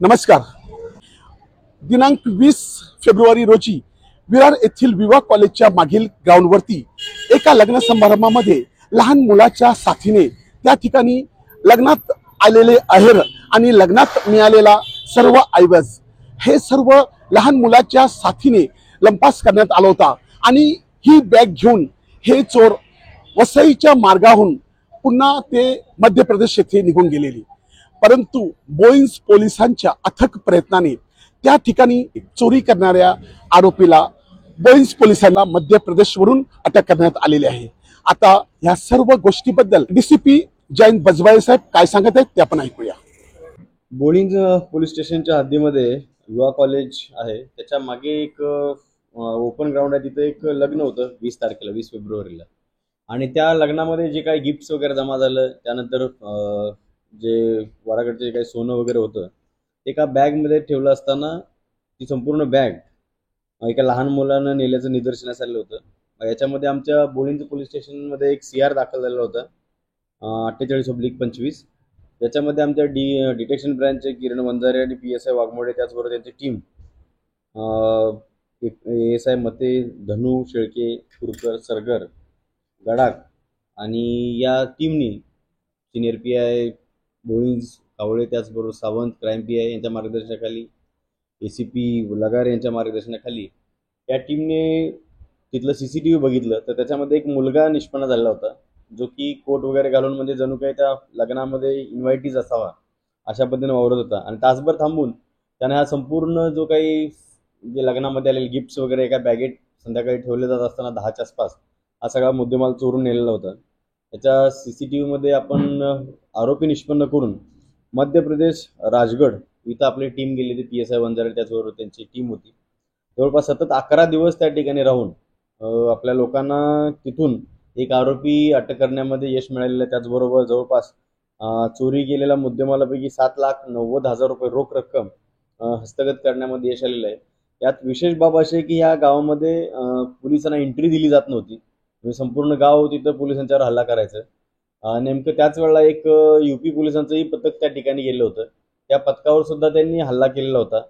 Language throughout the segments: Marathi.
नमस्कार. दिनांक 20 फेब्रुवारी रोजी विरार येथील विवाह कॉलेजच्या मागील ग्राउंडवरती एका लग्न समारंभामध्ये लहान मुलाच्या साथीने त्या ठिकाणी लग्नात आलेले आहेर आणि लग्नात मिळालेला सर्व ऐवज हे सर्व लहान मुलाच्या साथीने लंपास करण्यात आला होता आणि ही बॅग घेऊन हे चोर वसईच्या मार्गाहून पुन्हा ते मध्य प्रदेश येथे निघून गेलेली. परंतु बोईंज पोलिसांच्या अथक प्रयत्नाने त्या ठिकाणी चोरी करणाऱ्या आरोपीला बोईंज पोलिसांना मध्य प्रदेशवरून अटक करण्यात आलेली आहे. आता या सर्व गोष्टीबद्दल डीसीपी जयंत बजवाळे साहेब काय सांगत आहेत ते आपण ऐकूया. बोईंज पोलीस स्टेशनच्या हद्दीमध्ये युवा कॉलेज आहे, त्याच्या मागे एक ओपन ग्राउंड आहे. तिथे एक लग्न होतं 20 तारखेला 20 फेब्रुवारीला, आणि त्या लग्नामध्ये जे काही गिफ्ट्स वगैरे जमा झालं, त्यानंतर जे वराकडचे जे काही सोनं वगैरे होतं एका बॅगमध्ये ठेवलं असताना ती संपूर्ण बॅग एका लहान मुलानं नेल्याचं निदर्शनास आलं होतं. याच्यामध्ये आमच्या बोईंज पोलीस स्टेशनमध्ये एक CR दाखल झालेला होता 48/25. त्याच्यामध्ये आमच्या डिटेक्शन ब्रँचचे किरण वंजारे आणि PSI वाघमोडे, त्याचबरोबर त्यांची टीम ASI मते, धनु शेळके, कुरकर, सरगर, गडाख आणि या टीमनी सिनियर PI बोईंज कावळे, त्याचबरोबर सावंत क्राईम PI यांच्या मार्गदर्शनाखाली, ACP लगार यांच्या मार्गदर्शनाखाली या टीमने तिथलं CCTV बघितलं. तर त्याच्यामध्ये एक मुलगा निष्पन्न झालेला होता, जो की कोट वगैरे घालून म्हणजे जणू काही त्या लग्नामध्ये इन्व्हायटीज असावा अशा पद्धतीने वावरत होता. आणि तासभर थांबून त्याने हा संपूर्ण जो काही जे लग्नामध्ये आलेले गिफ्ट्स वगैरे एका बॅगेत संध्याकाळी ठेवले जात असताना 10च्या आसपास हा सगळा मुद्देमाल चोरून नेलेला होता. त्याच्या CCTVमध्ये आपण आरोपी निष्पन्न करून मध्य प्रदेश राजगड इथं आपली टीम गेली होती. PSI वंजारे त्याचबरोबर त्यांची टीम होती. जवळपास सतत 11 दिवस त्या ठिकाणी राहून आपल्या लोकांना तिथून एक आरोपी अटक करण्यामध्ये यश मिळालेलं आहे. त्याचबरोबर जवळपास चोरी गेलेल्या मुद्देमालापैकी 7,90,000 रुपये रोख रक्कम हस्तगत करण्यामध्ये यश आलेलं आहे. यात विशेष बाब अशी आहे की या गावामध्ये पोलिसांना एंट्री दिली जात नव्हती. म्हणजे संपूर्ण गाव तिथं पोलिसांच्यावर हल्ला करायचं. नेमकं त्याच वेळेला एक UP पोलिसांचंही पथक त्या ठिकाणी गेलं होतं. त्या पथकावर सुद्धा त्यांनी हल्ला केलेला होता.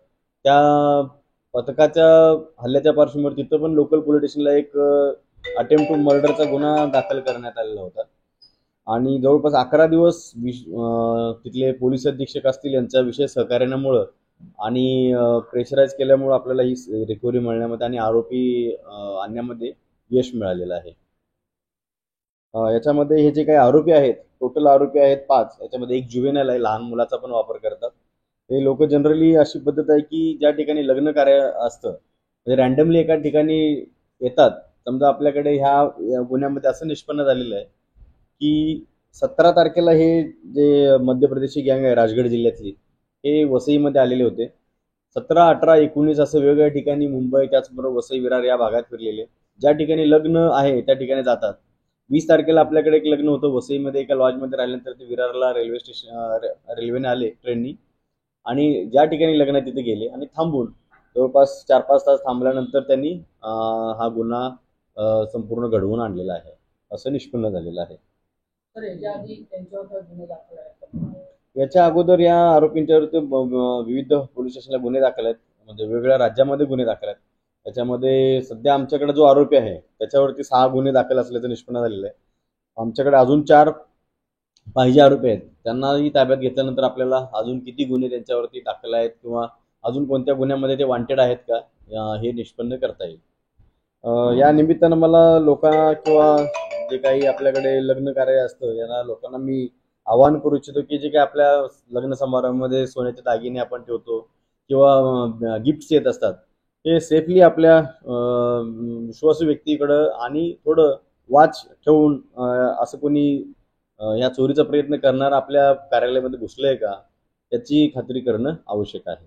त्या पथकाच्या हल्ल्याच्या पार्श्वभूमीवर तिथं पण लोकल पोलीस स्टेशनला एक अटेम्प्ट टू मर्डरचा गुन्हा दाखल करण्यात आलेला होता. आणि जवळपास 11 दिवस तिथले पोलीस अधीक्षक असतील यांच्या विशेष सहकार्यामुळं आणि प्रेशराईज केल्यामुळं आपल्याला ही रिकव्हरी मिळण्यामध्ये आणि आरोपी आणण्यामध्ये यश मिळालेलं आहे. याच्यामध्ये हे जे काही आरोपी आहेत, टोटल आरोपी आहेत 5. याच्यामध्ये एक जुवेनाइल आहे, लहान मुलाचा पण वापर करतात. हे लोक जनरली अशी पद्धत आहे की ज्या ठिकाणी लग्न कार्य असतं म्हणजे रँडमली एका ठिकाणी येतात. समजा आपल्याकडे ह्या गुन्ह्यामध्ये असं निष्पन्न झालेलं आहे की 17 तारखेला हे जे मध्य प्रदेशची गँग आहे राजगड जिल्ह्यातली, हे वसईमध्ये आलेले होते. 17, 18, 19 असं वेगवेगळ्या ठिकाणी मुंबई त्याचबरोबर वसई विरार या भागात फिरलेले. ज्या ठिकाणी लग्न आहे त्या ठिकाणी जातात. 20 तारखेला आपल्याकडे एक लग्न होतं वसईमध्ये एका लॉजमध्ये. राहिल्यानंतर ते विरारला रेल्वेने आले ट्रेननी, आणि ज्या ठिकाणी लग्न आहे तिथे गेले आणि थांबून जवळपास 4-5 तास थांबल्यानंतर त्यांनी हा गुन्हा संपूर्ण घडवून आणलेला आहे असं निष्पन्न झालेलं आहे. याच्या अगोदर या आरोपींच्यावरती विविध पोलीस स्टेशनला गुन्हे दाखल आहेत, म्हणजे वेगवेगळ्या राज्यामध्ये गुन्हे दाखल आहेत. त्याच्यामध्ये सध्या आमच्याकडे जो आरोपी आहे त्याच्यावरती 6 गुन्हे दाखल असल्याचं निष्पन्न झालेलं आहे. आमच्याकडे अजून 4 पाहिजे आरोपी आहेत. त्यांनाही ताब्यात घेतल्यानंतर आपल्याला अजून किती गुन्हे त्यांच्यावरती दाखल आहेत किंवा अजून कोणत्या गुन्ह्यामध्ये ते वॉन्टेड आहेत का हे निष्पन्न करता येईल. या निमित्तानं मला लोकांना किंवा जे काही आपल्याकडे लग्न कार्य असतं यांना लोकांना मी आवाहन करू इच्छितो की जे काही आपल्या लग्न समारंभामध्ये सोन्याचे दागिने आपण ठेवतो किंवा गिफ्ट्स येत असतात, हे सेफली आपल्या विश्वासू व्यक्तीकडं आणि थोडं वाच ठेवून असं कोणी या चोरीचा प्रयत्न करणार आपल्या कार्यालयामध्ये घुसलंय का याची खात्री करणं आवश्यक आहे.